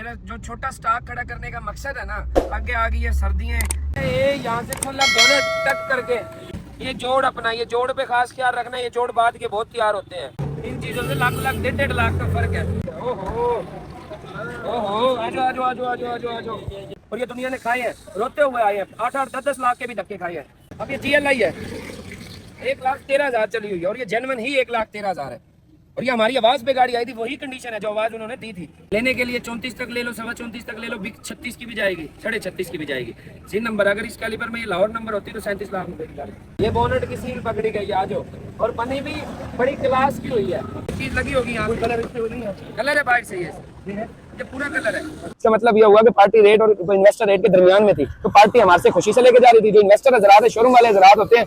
मेरा जो छोटा स्टॉक खड़ा करने का मकसद है ना, आगे आ गई है सर्दियाँ, ये यहाँ से खोला बोनट टक करके, ये जोड़ अपना, ये जोड़ पे खास ख्याल रखना, ये जोड़ बाद के बहुत तैयार होते हैं। इन चीजों से लाख लाख 1.5 लाख का फर्क है। ओहो ओहो, आजो आजो आजो आजो आजो आजो। और ये दुनिया ने खाए हैं, रोते हुए आए हैं, 8-8 10-10 लाख के भी धक्के खाए हैं। अब ये GLI है, 1,13,000 चली हुई है, और ये जेन्युइन ही 1,13,000 है। और ये हमारी आवाज पे गाड़ी आई थी, वही कंडीशन है जो आवाज उन्होंने दी थी। लेने के लिए 34 तक ले लो, 34.25 तक ले लो, 36 की भी जाएगी, 36.5 की भी जाएगी। सी नंबर अगर इस कैलिबर में ये लाहौर नंबर होती तो 37 लाख रुपए की गाड़ी। ये बोनट की सील पकड़ी गई आज, और बनी भी बड़ी क्लास की हुई है। चीज लगी होगी यहाँ, कलर कलर है बाइक से, ये पूरा कलर है। इसका मतलब ये हुआ कि पार्टी रेट और इन्वेस्टर रेट के दरमियान में थी, तो पार्टी हमारे से खुशी से लेके जा रही थी। जो इन्वेस्टर हजरात है, शोरूम वाले हजरात होते हैं,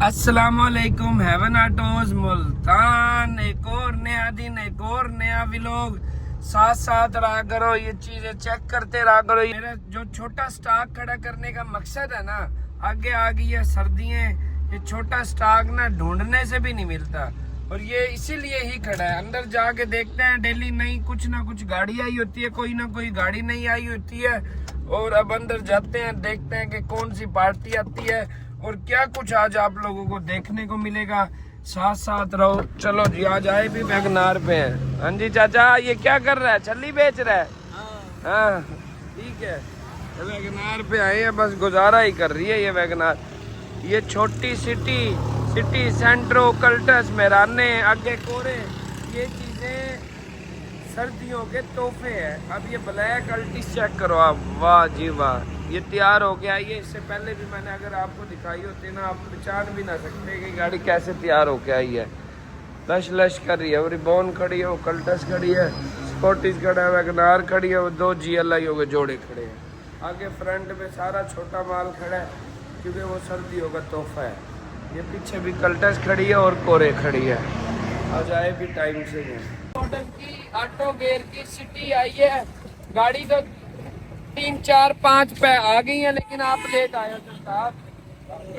अस्सलामुअलैकुम, हेवन ऑटोज मुल्तान। एक और नया दिन, एक और नया व्लॉग। साथ साथ रहा करो, ये चीजें चेक करते रहा करो। मेरा जो छोटा स्टॉक खड़ा करने का मकसद है ना, आगे आ गई है सर्दियाँ, ये छोटा स्टॉक ना ढूंढने से भी नहीं मिलता, और ये इसीलिए ही खड़ा है। अंदर जाके देखते हैं, डेली नई कुछ ना कुछ गाड़ी आई होती है, कोई ना कोई गाड़ी नहीं आई होती है। और अब अंदर जाते हैं, देखते हैं कि कौन सी पार्टी आती है और क्या कुछ आज आप लोगों को देखने को मिलेगा। साथ साथ रहो। चलो जी, आज आए भी वैगनार पे हैं। हाँ जी चाचा, ये क्या कर रहा है? छल्ली बेच रहा है? हाँ ठीक है, वैगनार पे आए हैं, बस गुजारा ही कर रही है ये वैगनार। ये छोटी सिटी सेंट्रो कल्टस मेराने आगे कोरे, ये चीजें सर्दियों के तोहफे हैं। अब ये ब्लैक अल्टिस चेक करो आप, वाह जी वाह, ये तैयार हो गया। ये इससे पहले भी मैंने अगर आपको दिखाई होती ना, आप पहचान भी ना सकते कि गाड़ी कैसे तैयार हो के आई है। लश लश कर रही है, वो रिबॉन खड़ी है, वो कल्टस खड़ी है, स्कॉटिश खड़ा है, वैगनार खड़ी है, वो 2 GLI हो गए जोड़े खड़े हैं। आगे फ्रंट में सारा छोटा माल खड़ा है, क्योंकि वो सर्दियों का तोहफा है। ये पीछे भी कल्टस खड़ी है और कोरे खड़ी है। आज आए भी टाइम से है। मॉडल की ऑटो गेयर की सिटी आई है। गाड़ी तो 3 4 5 पे आ गई है, लेकिन आप लेट आए हो साहब।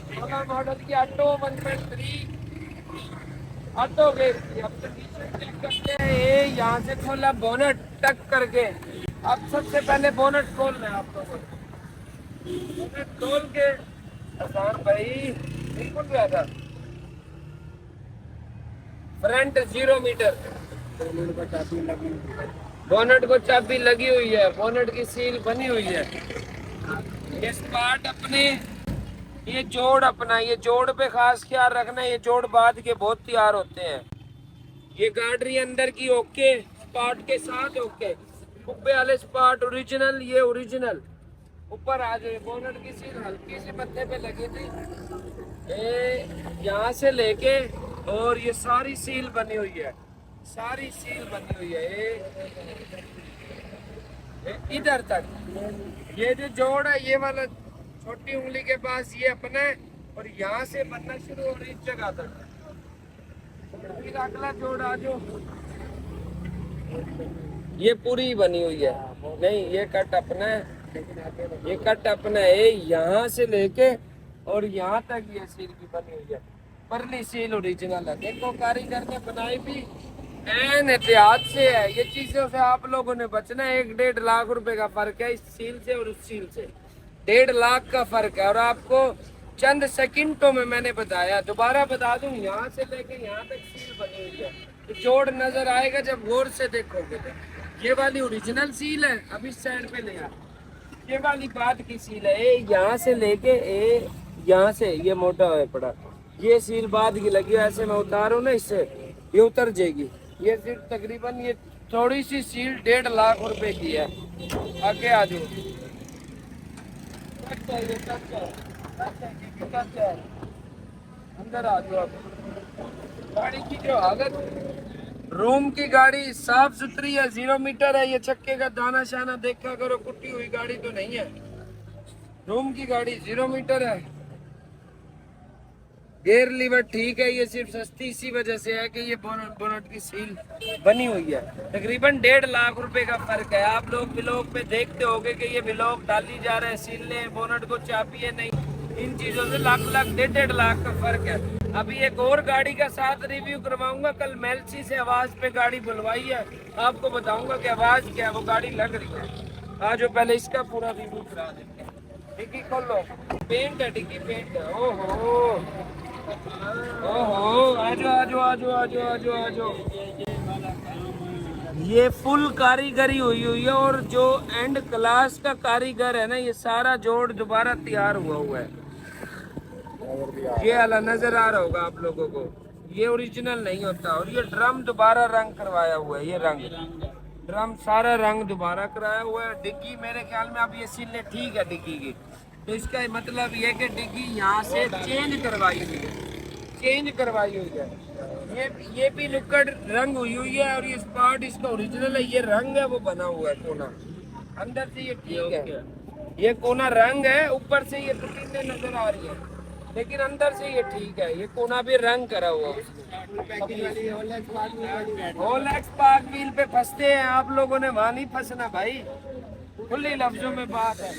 16 मॉडल की ऑटो 1.3 ऑटो गेयर की। अब तो पीछे चेक करते हैं, ये यहाँ से खोला बोनट टक करके। अब सबसे पहले बोनट खोलना है आप लोगों को। बोनट खोल के आसान भाई, बिल्कुल ज्यादा फ्रंट 0 मीटर, बोनट को चाबी लगी हुई है, बोनट की सील बनी हुई है। ये स्पार्ट अपने, ये जोड़ अपना, ये जोड़ पे खास ख्याल रखना, ये जोड़ बाद के बहुत तैयार होते हैं। ये गाड़ी अंदर की ओके, स्पार्ट के साथ ओके, कुब्बे वाले स्पार्ट ओरिजिनल, ये ओरिजिनल। ऊपर आ जाए, बोनट की सील हल्की सी पत्ते पे लगी थी, यहाँ से लेके और ये सारी सील बनी हुई है, सारी सील बनी हुई है इधर तक। ये जो जोड़ है, ये वाला छोटी उंगली के पास ये अपना है, और यहाँ से बनना शुरू हो रही इस जगह तक। फिर अगला जोड़ आ जो, ये पूरी बनी हुई है, नहीं ये कट अपना है, ये कट अपना है, यहाँ से लेके और यहाँ तक ये सील भी बनी हुई है। परली सील ओरिजिनल है। देखो कारीगर ने बनाई भी एन एहतियात से है। ये चीजों से आप लोगों ने बचना है। 1-1.5 लाख रुपए का फर्क है इस सील से और उस सील से, 1.5 लाख का फर्क है। और आपको चंद सेकंडों में मैंने बताया, दोबारा बता दूं, यहाँ से लेके यहाँ तक सील बनी हुई है। तो जोड़ नजर आएगा जब गौर से देखोगे। तो ये वाली ओरिजिनल सील है। अब इस साइड पे ले आ, ये वाली बाद की सील है, यहाँ से लेके यहाँ से ये मोटा है पड़ा, ये सील बाद की लगी है। ऐसे मैं उतारूं ना, इससे ये उतर जाएगी। ये सिर्फ तकरीबन ये थोड़ी सी सील 1.5 लाख रुपए की है। आगे आ जाओ, अंदर आ जाओ। गाड़ी की जो हालत, रूम की गाड़ी साफ सुथरी है, 0 मीटर है। ये चक्के का दाना शाना देखा करो, कुटी हुई गाड़ी तो नहीं है। रूम की गाड़ी 0 मीटर है। गेयर लीवर ठीक है। ये सिर्फ सस्ती इसी वजह से है कि ये बोनट की सील बनी हुई है। तकरीबन 1.5 लाख रुपए का फर्क है। आप लोग व्लॉग पे देखते होंगे कि ये व्लॉग डाली जा रहा है, सील ने बोनट को चाबी है नहीं, इन चीजों से लाख 1.5 लाख का फर्क है। अभी एक और गाड़ी का साथ रिव्यू करवाऊंगा। कल मेल्सी से आवाज पे गाड़ी बुलवाई है, आपको बताऊंगा कि आवाज क्या है, वो गाड़ी लग रही है। आज जो पहले इसका पूरा रिव्यू करा देते हैं। डिग्गी खोलो, पेंट है, डिग्गी पेंट है। ओहो ओहो, आजो आजो आजो आजो आजो आजो। ये फुल कारीगरी हुई हुई है, और जो एंड क्लास का कारीगर है ना, ये सारा जोड़ दोबारा तैयार हुआ है। ये वाला नजर आ रहा होगा आप लोगों को, ये ओरिजिनल नहीं होता। और ये ड्रम दोबारा रंग करवाया हुआ है, ये ड्रम सारा रंग दोबारा कराया हुआ है। डिग्गी मेरे ख्याल में अब ये सिले ठीक है डिग्गी की, तो इसका मतलब ये कि डिग्गी यहाँ से चेंज करवाई हुई है, ये भी नुक्कड़ रंग हुई है। और ये स्पॉट इसका ओरिजिनल है, ये रंग है वो बना हुआ है कोना, अंदर से ये ठीक है, ये कोना रंग है, ऊपर से ये टुकीने नजर आ रही है, लेकिन अंदर से ये ठीक है। ये कोना भी रंग करा हुआ रोलेक्स पार्क व्हील पे फंसते हैं आप लोगों ने, वहां नहीं फंसना भाई, खुली लफ्जों में बात है।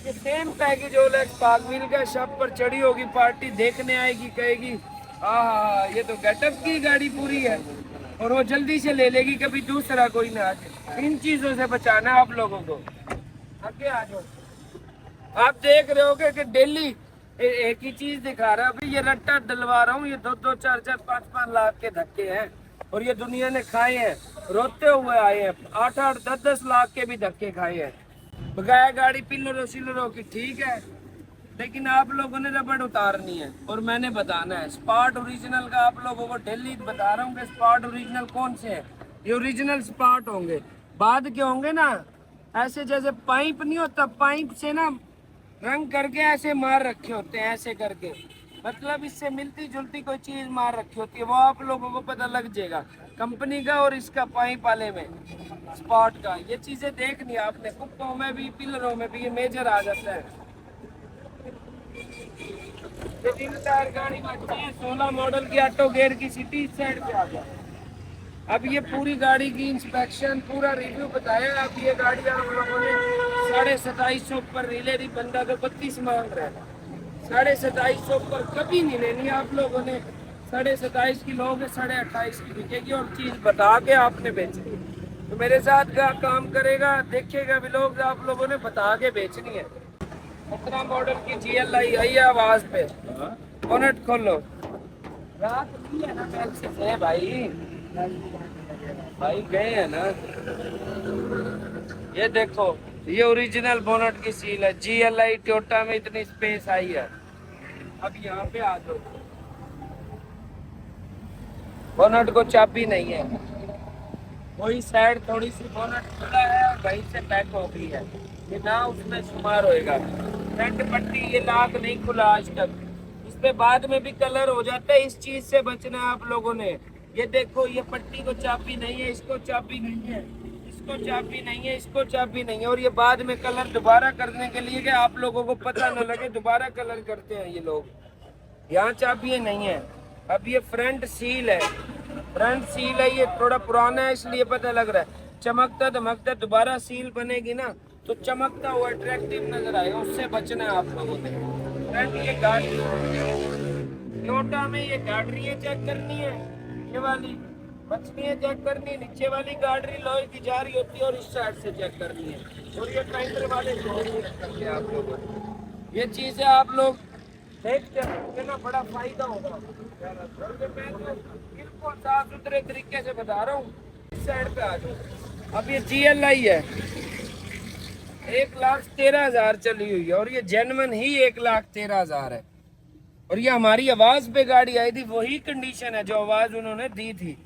ये same package Rolex park wheel का शॉप पर चढ़ी होगी, पार्टी देखने आएगी, कहेगी हाँ ये तो गेटअप की गाड़ी पूरी है, और वो जल्दी से ले लेगी, कभी दूसरा कोई ना आके। इन चीजों से बचाना है आप लोगों को। आगे आ जाओ। आप देख रहे होगे कि डेली एक ही चीज दिखा रहा है। अभी ये रट्टा डलवा रहा हूँ, ये 2-2, 4-4, 5-5 लाख के धक्के हैं, और ये दुनिया ने खाए हैं, रोते हुए आए हैं। 8-8, 10-10 लाख के भी धक्के खाए हैं। बकाया गाड़ी पिलरों सिलरों की ठीक है, लेकिन आप लोगों ने रबड़ उतारनी है, और मैंने बताना है स्पॉट ओरिजिनल का। आप लोगों को डेली बता रहा हूँ कि स्पॉट ओरिजिनल कौन से है। ये ओरिजिनल स्पॉट होंगे, बाद के होंगे ना ऐसे जैसे पाइप नहीं होता, पाइप से ना रंग करके ऐसे मार रखे होते हैं, ऐसे करके, मतलब इससे मिलती जुलती कोई चीज मार रखी होती है, वो आप लोगों को पता लग जाएगा कंपनी का और इसका पाइप वाले में स्पॉट का। ये चीजें देखनी है आपने, कुप्पों में भी पिलरों में भी ये मेजर आ जाता है। ये 3 टायर गाड़ी बची है, 16 मॉडल की ऑटो गेयर की सिटी, इस साइड पे आ जाए। अब ये पूरी गाड़ी की इंस्पेक्शन पूरा रिव्यू बताया। अब ये गाड़ी आप लोगों ने 2750 पर ले ली, बंदा तो 32 मांग रहा है। 2750 पर कभी नहीं लेनी आप लोगों ने, 27.5 की लोगे, 28.5 की बिकेगी, और चीज बता के आपने बेचनी। तो मेरे साथ का काम करेगा, देखेगा भी लोग, आप लोगों ने बता के बेचनी है। 15 मॉडल की GLI आई है आवाज पे, बोनट खोलो। रात नहीं है ना, मैक्सिस है भाई गए हैं ना। ये देखो, ये ओरिजिनल बोनट की सील है। GLI टोयोटा में इतनी स्पेस आई है। अब यहाँ पे आ जाओ, बोनट को चाबी नहीं है, वही साइड थोड़ी सी बोनट खुला है, वहीं से पैक हो गई है, ये ना उसमें शुमार होएगा। फ्रंट पट्टी ये लाख नहीं खुला आज तक, इसमें बाद में भी कलर हो जाता है, इस चीज से बचना है आप लोगों ने। ये देखो, ये पट्टी को चाबी नहीं है, इसको चाबी नहीं है, इसको चाबी नहीं है, इसको चाबी नहीं है, और ये बाद में कलर दोबारा करने के लिए कि आप लोगों को पता न लगे दोबारा कलर करते हैं ये लोग। यहाँ चाबी नहीं है। अब ये फ्रंट सील है, फ्रंट सील है, ये थोड़ा पुराना है इसलिए पता लग रहा है, चमकता धमकता। दोबारा सील बनेगी ना तो चमकता हुआ अट्रैक्टिव नजर आएगा, उससे बचना है आप लोगों ने। फ्रंट ये गाड़ी टोयोटा में ये गाड़ियाँ चेक करनी है, ये वाली बचनी है चेक करनी है, नीचे वाली गाड़ी लोहे की जा रही होती है, और इस साइड से चेक करनी है, और ये ट्राइंगर वाले करते हैं आप लोगों ने। ये चीजें आप लोग देखते हैं ना, बड़ा फायदा होगा। बिल्कुल साफ सुथरे तरीके से बता रहा हूँ। इस साइड पे आ जाओ। अब ये GLI है, 1,13,000 चली हुई है, और ये जेन्युइन ही 1,13,000 है, और ये हमारी आवाज पे गाड़ी आई थी, वही कंडीशन है जो आवाज उन्होंने दी थी।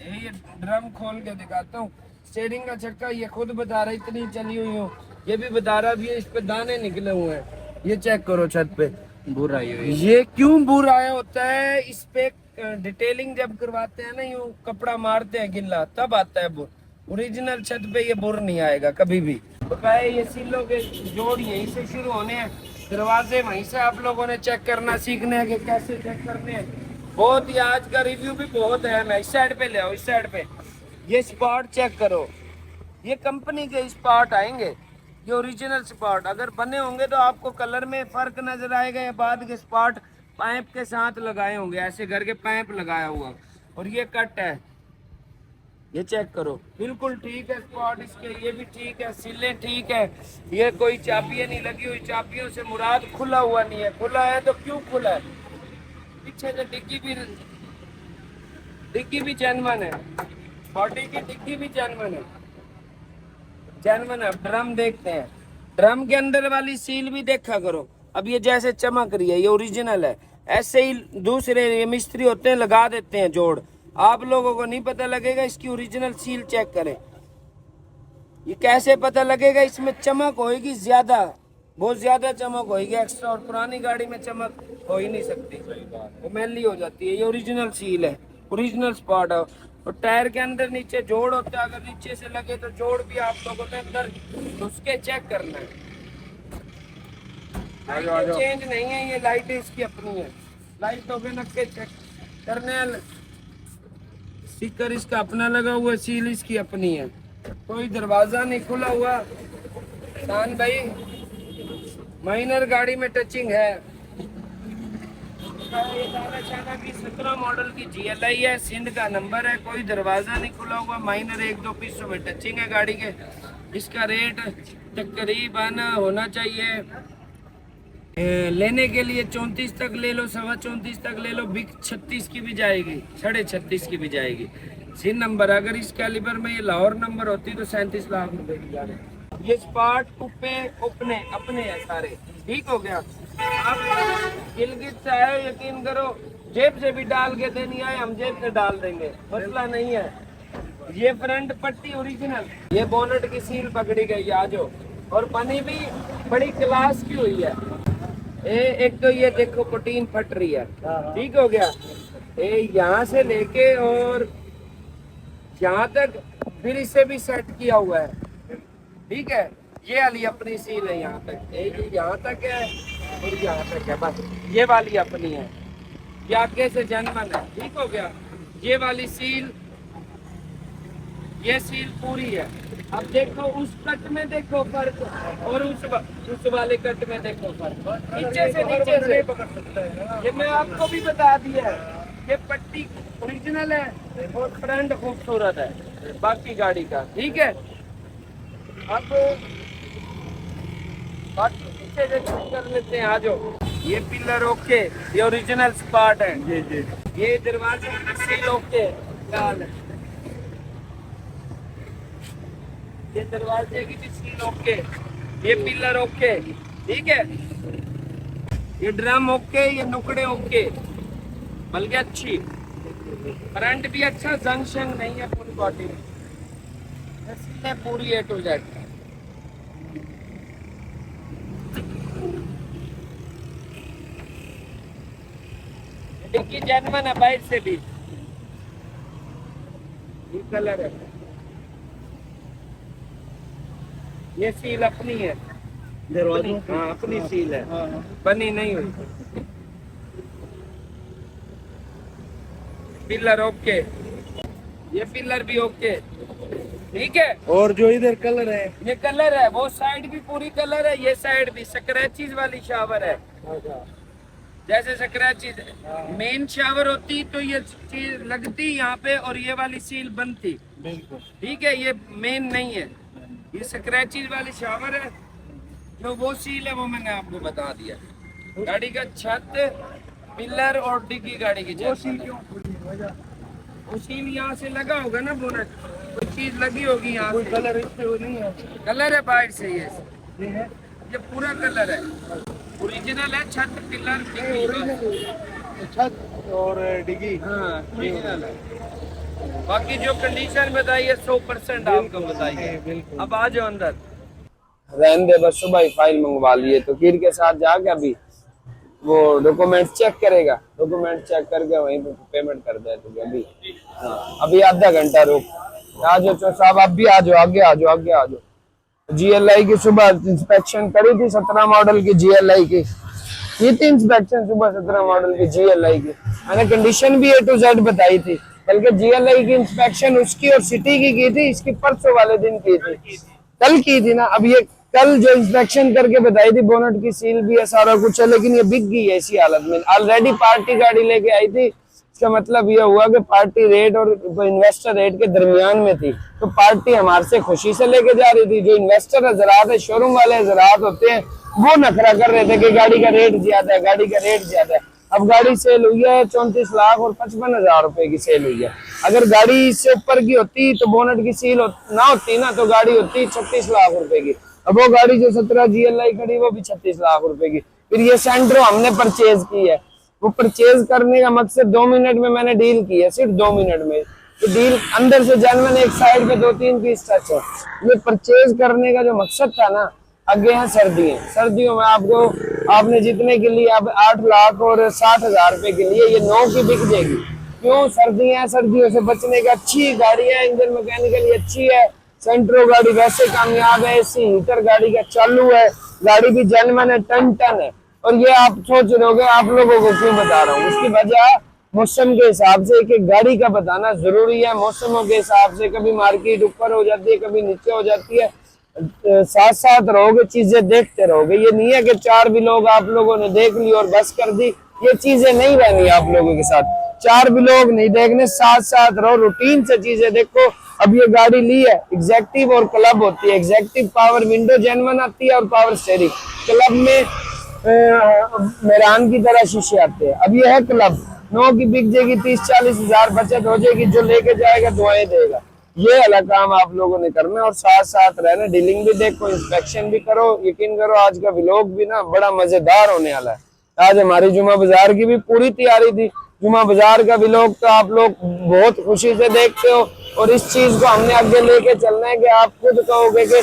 ये ड्रम खोल के दिखाता हूँ, स्टीयरिंग का चक्का ये खुद बता रहा है इतनी चली हुई हो, ये भी बता रहा भी है, इस पे दाने निकले हुए हैं। ये चेक करो छत पे बुर आई हुई, ये क्यों बुर आया होता है, इस पे डिटेलिंग जब करवाते हैं ना, यूं कपड़ा मारते हैं गिल्ला, तब आता है बुर। ओरिजिनल छत पे ये बुर नहीं आएगा कभी भी। बकाया ये सीलों के जोड़ यहीं से शुरू होने हैं, दरवाजे वहीं से आप लोगों ने चेक करना सीखने हैं कि कैसे चेक करने हैं। बहुत ही आज का रिव्यू भी बहुत अहम है। इस साइड पे ले आओ, इस साइड पे ये स्पॉट चेक करो, ये कंपनी के स्पॉट आएंगे, ये ओरिजिनल स्पॉट। अगर बने होंगे तो आपको कलर में फर्क नजर आएगा, या बाद के स्पॉट पाइप के साथ लगाए होंगे, ऐसे करके पाइप लगाया हुआ, और ये कट है, ये चेक करो बिल्कुल ठीक है। स्पॉट इसके ये भी ठीक है, सिले ठीक है, ये कोई चाबियां नहीं लगी हुई, चाबियों से मुराद खुला हुआ नहीं है। खुला है तो क्यों खुला है, पीछे से डिग्गी भी जेन्युइन है, बॉडी की डिग्गी भी जेन्युइन है। ड्रम देखते हैं, ड्रम के अंदर वाली सील भी देखा करो। अब ये जैसे चमक रही है, ये ओरिजिनल है। ऐसे ही दूसरे ये मिस्त्री होते हैं, लगा देते हैं जोड़, आप लोगों को नहीं पता लगेगा। इसकी ओरिजिनल सील चेक करें, ये कैसे पता लगेगा, इसमें चमक होएगी ज्यादा, बहुत ज्यादा चमक होएगी एक्स्ट्रा, और पुरानी गाड़ी में चमक हो ही नहीं सकती, वो मैली हो जाती है। ये ओरिजिनल सील है, ओरिजिनल स्पॉट है। और टायर के अंदर नीचे जोड़ होता है, अगर नीचे से लगे तो जोड़ भी आप लोगों ने अंदर उसके चेक करना है। चेंज नहीं है, ये लाइट इसकी अपनी है, लाइट हो गए नक्के चेक करने, स्टिकर इसका अपना लगा हुआ, सील इसकी अपनी है, कोई दरवाजा नहीं खुला हुआ। शान भाई माइनर गाड़ी में टचिंग है। ये 17 मॉडल की GLI है, सिंध का नंबर है, कोई दरवाजा नहीं खुला हुआ, माइनर 1-2 पीसों में टचिंग है गाड़ी के। इसका रेट तकरीबन होना चाहिए लेने के लिए 34 तक ले लो, 34.25 तक ले लो, बिग 36 की भी जाएगी, 36.5 की भी जाएगी। सिन नंबर अगर इस कैलिबर में ये लाहौर नंबर होती तो 37 लाख रुपए की जाने। ये स्पार्ट कुप्पे अपने हैं सारे, ठीक हो गया। आप गिलगित से आए, यकीन करो जेब से भी डाल के देनी आए, हम जेब से डाल देंगे, मसला नहीं है। ये फ्रंट पट्टी ओरिजिनल, ये बोनट की सील पकड़ी गई आज, और बनी भी बड़ी क्लास की हुई है। एक तो ये देखो प्रोटीन फट रही है, ठीक हो गया, यहाँ से लेके और यहाँ तक, फिर इसे भी सेट किया हुआ है, ठीक है। ये वाली अपनी सील है, यहाँ तक, ये यहाँ तक है और यहाँ तक है, बस ये वाली अपनी है, ये आगे से जनमन है, ठीक हो गया। ये वाली सील, ये सील पूरी है। अब देखो उस कट में देखो फर्क, और उस वाले कट में देखो फर्क, नीचे से ये मैं आपको भी बता दिया है। ये पट्टी ओरिजिनल है और फ्रंट खूबसूरत है बाकी गाड़ी का, ठीक है। अब बाकी पीछे से कर लेते हैं, आ जाओ। ये पिलर ओके, ये ओरिजिनल स्पार्ट है, जी। ये दरवाजे की सील ओके, लाल है, ये दरवाजे की भी सील ओके, ये पिलर ओके, ठीक है। ये ड्रम ओके, ये नुकड़े ओके, बल्कि अच्छी, फ्रंट भी अच्छा, जंग शंग नहीं है पूरी बॉडी में, सीलें पूरी A to Z। Dicky genuine है बाइक से भी, ये कलर है, ये सील अपनी है, दरवाजों, हाँ अपनी सील है, बनी नहीं हुई। पिलर ओके, ये पिलर भी ओके, ठीक है। और जो इधर कलर है, ये कलर है, वो साइड भी पूरी कलर है, ये साइड भी स्क्रैचेस वाली शावर है, जैसे स्क्रैचेस मेन शावर होती तो ये चीज लगती यहाँ पे, और ये वाली सील बनती, बिल्कुल ठीक है। ये मेन नहीं है, ये स्क्रैचेस वाली शावर है, जो वो सील है वो मैंने आपको बता दिया। गाड़ी का छत, पिलर और डिग्गी गाड़ी की छत, वो सील यहाँ से लगा होगा ना, बोनट कोई चीज लगी होगी यहाँ से, कलर इस पे नहीं है, कलर है बाहर से, नहीं है, ये पूरा कलर है, ओरिजिनल है, छत पिलर डिग्गी, छत और डिग्गी, हाँ ओरिजिनल है। बाकी जो कंडीशन बताई है 100% आपको बताइए। अब आ जाओ अंदर, रहने दे, बस सुबह ही फाइल मंगवा लिए, तो कीर के साथ जाके अभी वो डॉक्यूमेंट चेक करेगा, डॉक्यूमेंट चेक करके वहीं पे पेमेंट कर दे तो अभी। हाँ अभी आधा घंटा रुक, आ जाओ साहब, आप भी आ जाओ, आगे आ जाओ, आगे आ जाओ। GLI की सुबह इंस्पेक्शन करी थी, 17 मॉडल की GLI की थी इंस्पेक्शन सुबह, 17 मॉडल की GLI की मैंने कंडीशन भी A to Z बताई थी, बल्कि GLI की इंस्पेक्शन उसकी और सिटी की थी, इसकी परसों वाले दिन की थी, कल की थी ना। अब ये कल जो इंस्पेक्शन करके बताई थी, बोनट की सील भी है, सारा कुछ है, लेकिन ये बिक गई है इसी हालत में। ऑलरेडी पार्टी गाड़ी लेके आई थी, इसका मतलब ये हुआ कि पार्टी रेट और इन्वेस्टर रेट के दरमियान में थी, तो पार्टी हमारे से खुशी से लेके जा रही थी। जो इन्वेस्टर हजरात है, शोरूम वाले हजरात होते हैं, वो नखरा कर रहे थे कि गाड़ी का रेट ज्यादा है, गाड़ी का रेट ज्यादा है। अब गाड़ी सेल हुई है 34 लाख और 55,000 रुपए की सेल हुई है। अगर गाड़ी इससे ऊपर की होती तो बोनट की सील ना होती ना, तो गाड़ी होती 36 लाख रुपए की। अब वो गाड़ी जो 17 GLI खड़ी, वो भी 36 लाख रुपए की। फिर ये सेंट्रो हमने परचेज की है, वो परचेज करने का मकसद 2 मिनट में मैंने डील की है, सिर्फ 2 मिनट में। तो डील अंदर से जेन्युइन, एक साइड पे 2-3 पीस टच है। ये परचेज करने का जो मकसद था ना, आगे है सर्दियां। सर्दियों में आपने जितने के लिए अब 8 लाख और 60,000 रुपए के लिए ये 9 की बिक जाएगी। क्यों? सर्दियां, सर्दियों से बचने का। अच्छी गाड़ी है, इंजन मैकेनिकली अच्छी है, सेंट्रो गाड़ी वैसे कामयाब है, एसी हीटर गाड़ी का चालू है, गाड़ी भी जेन्युइन है, टन है। और ये आप सोच रहे होगे आप लोगों को क्यों बता रहा हूँ, उसकी वजह मौसम के हिसाब से एक एक गाड़ी का बताना जरूरी है। मौसमों के हिसाब से कभी मार्केट ऊपर हो जाती है, कभी नीचे हो जाती है। साथ साथ रहोगे, चीजें देखते रहोगे। ये नहीं है कि 4 भी लोग आप लोगों ने देख ली और बस कर दी, ये चीजें नहीं रहनी आप लोगों के साथ। 4 भी लोग नहीं देखने, साथ साथ रहो, रूटीन से चीजें देखो। अब ये गाड़ी ली है, एग्जेक्टिव और क्लब होती है। एग्जेक्टिव पावर विंडो जेन्युइन आती है और पावर स्टीयरिंग। क्लब में मेहरान की तरह शीशे आते हैं। अब ये है क्लब, 9 की बिक जाएगी, 30-40 हजार बचत हो जाएगी। जो लेके जाएगा दुआएं देगा। ये अलग काम आप लोगों ने करना और साथ साथ रहना। डीलिंग भी देखो, इंस्पेक्शन भी करो। यकीन करो आज का व्लॉग भी ना बड़ा मजेदार होने वाला है। आज हमारी जुमा बाजार की भी पूरी तैयारी थी। जुमा बाजार का व्लॉग तो आप लोग बहुत खुशी से देखते हो और इस चीज को हमने आगे लेके चलना है कि आप खुद कहोगे कि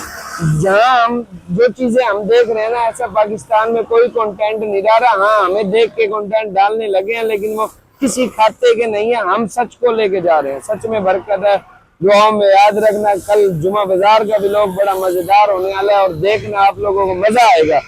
जहाँ हम जो चीजें हम देख रहे हैं ना, ऐसा पाकिस्तान में कोई कंटेंट नहीं डाल रहा। हाँ, हमें देख के कंटेंट डालने लगे हैं, लेकिन वो किसी खाते के नहीं है। हम सच को लेके जा रहे हैं, सच में बरकत है। दुआओं में याद रखना। कल जुमा बाजार का व्लॉग बड़ा मजेदार होने वाला है और देखना, आप लोगों को मजा आएगा।